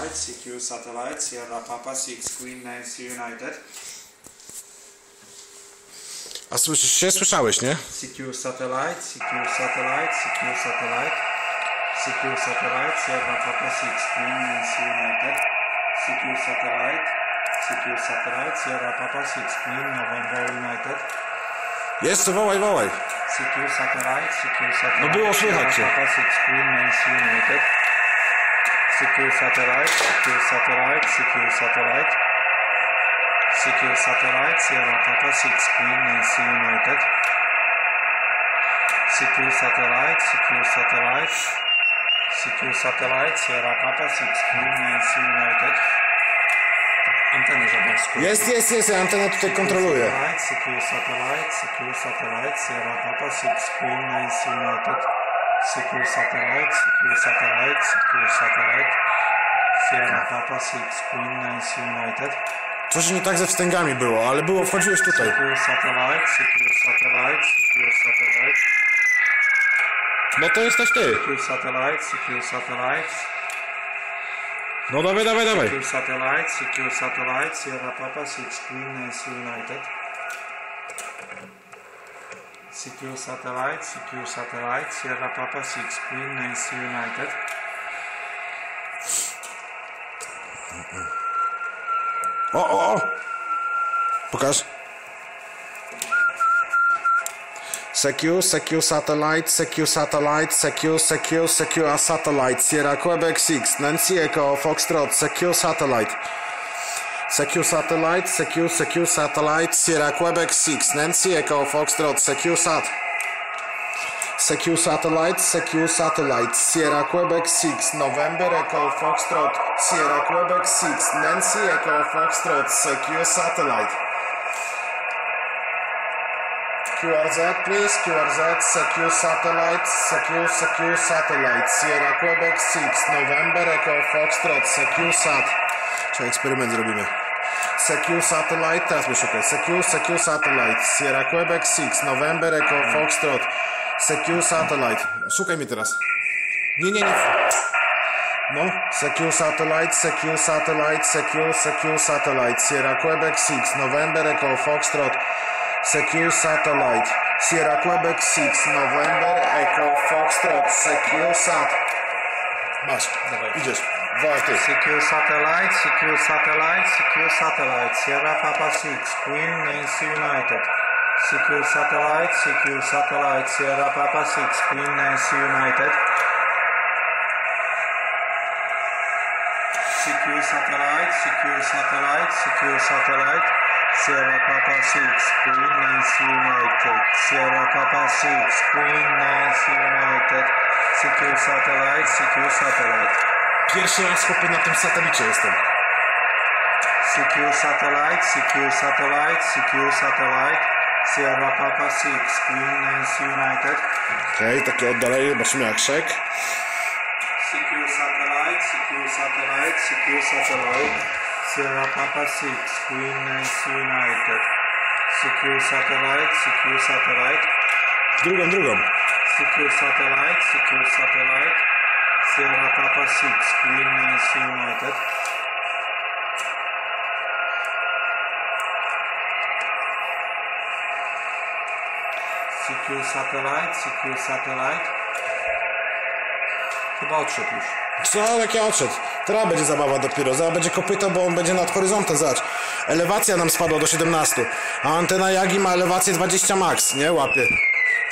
Satellite, secure satellite, Sierra Papa 6, Queen Nancy United. A słyszysz się? Słyszałeś, nie? Secure satellite, secure satellite, secure satellite. Secure satellite, Sierra Papa 6, Queen Nancy United. Secure satellite, Sierra Papa 6, Queen November United. Jeszcze wołaj, wołaj. Secure satellite, No było słychać cię. Sierra Papa 6, Queen Nancy United. Secure satellite, secure satellite. Secure satellite, Sierra Papa 6, Queen Nancy United. Secure satellite, Sierra Papa 6, Queen Nancy United. Antenę żadną. Jest, ja antenę tutaj kontroluję. Secure satellite, Sierra Papa 6, Queen Nancy United. Secure satellite, Sierra Papa 6, Queen Nancy United. Coś nie tak ze wstęgami było, ale było, wchodziłeś tutaj. Secure satellite. No to jesteś ty. Secure satellite. No dawaj. Secure satellite, Sierra Papa 6, Queen Nancy United. Secure satellite, Sierra Papa 6, Queen Nancy United. O! Pokaż. Secure satellite, secure satellite, Sierra Quebec 6, Nancy Echo, Foxtrot, secure satellite. Secure satellite, Sierra Quebec 6, Nancy Echo, Foxtrot, secure sat. Secure satellite, Sierra Quebec 6, November Echo, Foxtrot, Sierra Quebec 6, Nancy Echo, Foxtrot, secure satellite. QRZ, please, QRZ, secure satellite, Sierra Quebec 6, November Echo, Foxtrot, secure sat. Czy eksperyment zrobimy? Secure satellite, teraz muszę szukać. Secure satellite, Sierra Quebec 6, November Echo, Foxtrot, secure satellite. Szukaj mnie teraz. Nie. No, secure satellite, Sierra Quebec 6, November Echo, Foxtrot, secure satellite, Sierra Quebec 6, November Echo, Foxtrot, secure sat. Masz, dawaj, idziesz. Wołaj ty. Secure satellite, Sierra Papa 6, Queen Nancy United. Secure satellite, Sierra Papa 6, Queen Nancy United. Secure satellite, Sierra Papa 6, Queen Nancy United. Sierra Papa 6, Queen Nancy United. Secure satellite. Pierwszy raz chłopie na tym satelicie jestem. Secure satellite. Sierra Papa 6, Queen Nancy United. Okej, takie oddalenie, zobaczymy jak szek. Secure satellite. Sierra Papa 6, Queen Nancy United. Secure satellite. Drugą. Secure satellite. Sierra Papa 6, Queen Nancy United. Secure satellite. Chyba odszedł już. Co, jak ja odszedł? Teraz będzie zabawa dopiero. Zaraz będzie kopyto, bo on będzie nad horyzontem, zobacz. Elewacja nam spadła do 17. A antena Yagi ma elewację 20 max, nie? Łapie.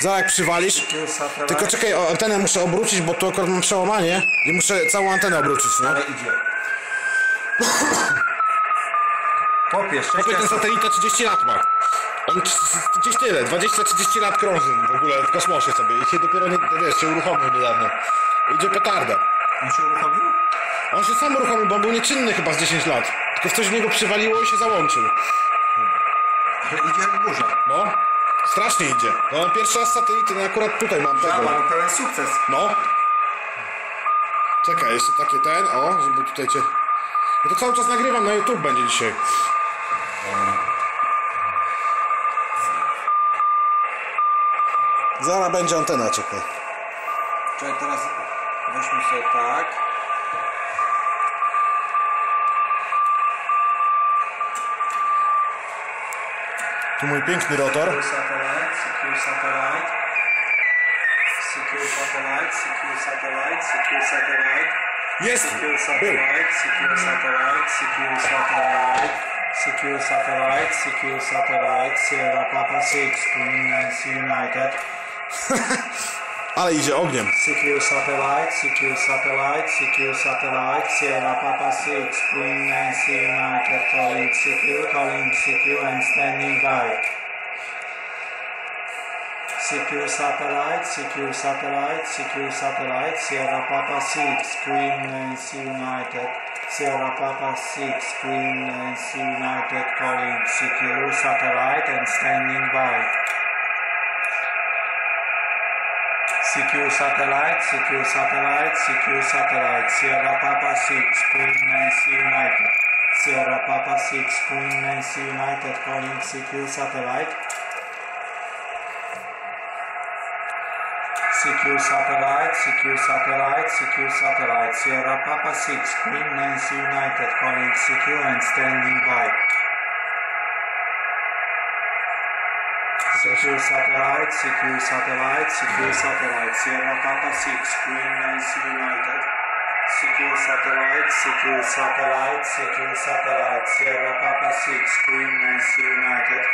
Zaraz jak przywalisz. Tylko czekaj, antenę muszę obrócić, bo tu akurat mam przełamanie. I muszę całą antenę obrócić, nie? Ale idzie. Popiesz, Chłopie, ten satelita 30 lat ma. On gdzieś tyle, 20-30 lat krąży w ogóle w kosmosie sobie. I się dopiero, się uruchomił niedawno. Idzie petarda. On się uruchomił? On się sam uruchomił, bo on był nieczynny chyba z 10 lat. Tylko coś w niego przywaliło i się załączył. Ale idzie jak burza. No, strasznie idzie. No, pierwszy raz satelity, no akurat tutaj mam tego. Mamy pełen sukces. No. Czekaj, jeszcze takie żeby tutaj cię... No to cały czas nagrywam, na YouTube będzie dzisiaj. Zaraz będzie antena, czekaj. Czekaj, teraz weźmy sobie tak. Tu mój piękny rotor. Secure satellite, secure satellite. Secure satellite, secure satellite, secure satellite. Jest! Secure satellite, secure satellite, secure satellite. Secure satellite, secure satellite. Sierra Papa 6, Queen Nancy United. Ale idzie ogniem. Secure satellite, secure satellite, secure satellite. Sierra Papa 6, Queen Nancy United. Calling secure and standing by. Secure satellite, secure satellite, secure satellite. Sierra Papa 6, Queen Nancy United. Sierra Papa 6, Queen Nancy United. Calling secure satellite and standing by. Secure satellite, secure satellite, secure satellite. Sierra Papa 6, Queen Nancy United. Sierra Papa 6, Queen Nancy United. Calling secure satellite. Secure satellite, secure satellite, secure satellite. Sierra Papa 6, Queen Nancy United. Calling secure and standing by. Secure satellite, secure satellite, secure satellite. Sierra Papa 6, Queen Nancy United. Secure satellite, secure satellite, secure satellite. Sierra Papa 6, Queen Nancy United.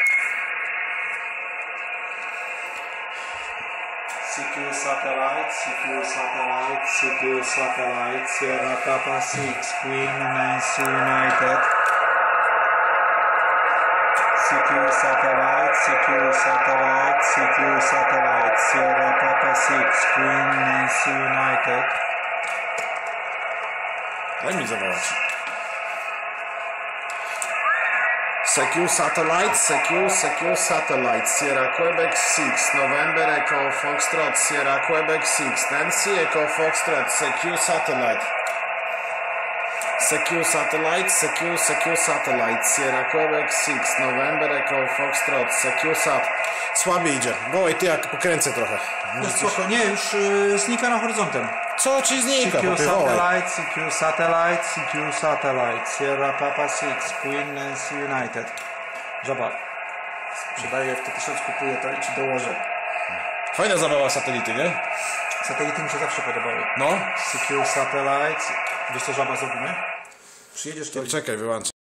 Secure satellite, secure satellite, secure satellite. Sierra Papa 6, Queen Nancy United. Secure satellite, secure satellite, secure satellite. Sierra Papa 6, Queen Nancy United. Daj mi zawołać. Secure satellite, secure satellite. Sierra Quebec 6, November Echo Foxtrot. Sierra Quebec 6, Nancy Echo Foxtrot. Secure satellite. Secure satellite, secure satellite. Sierra Quebec 6, November Echo Foxtrot. Secure sat. Słabiej idzie. Wołaj ty, jak pokręcę trochę. No spoko, nie, już znika na horyzontem. Co ci znika? Secure Wołaj. satellite, secure satellite, secure satellite. Sierra Papa 6, Queen Nancy United. Zobacz. Sprzedaję, w te 1000 kupuję to i ci dołożę. Fajna zabawa satelity, nie? Satelity mi się zawsze podobały. No. Secure satellite. Wiesz co żaba zrobimy? Przyjedziesz kiedyś. Czekaj, wyłączę.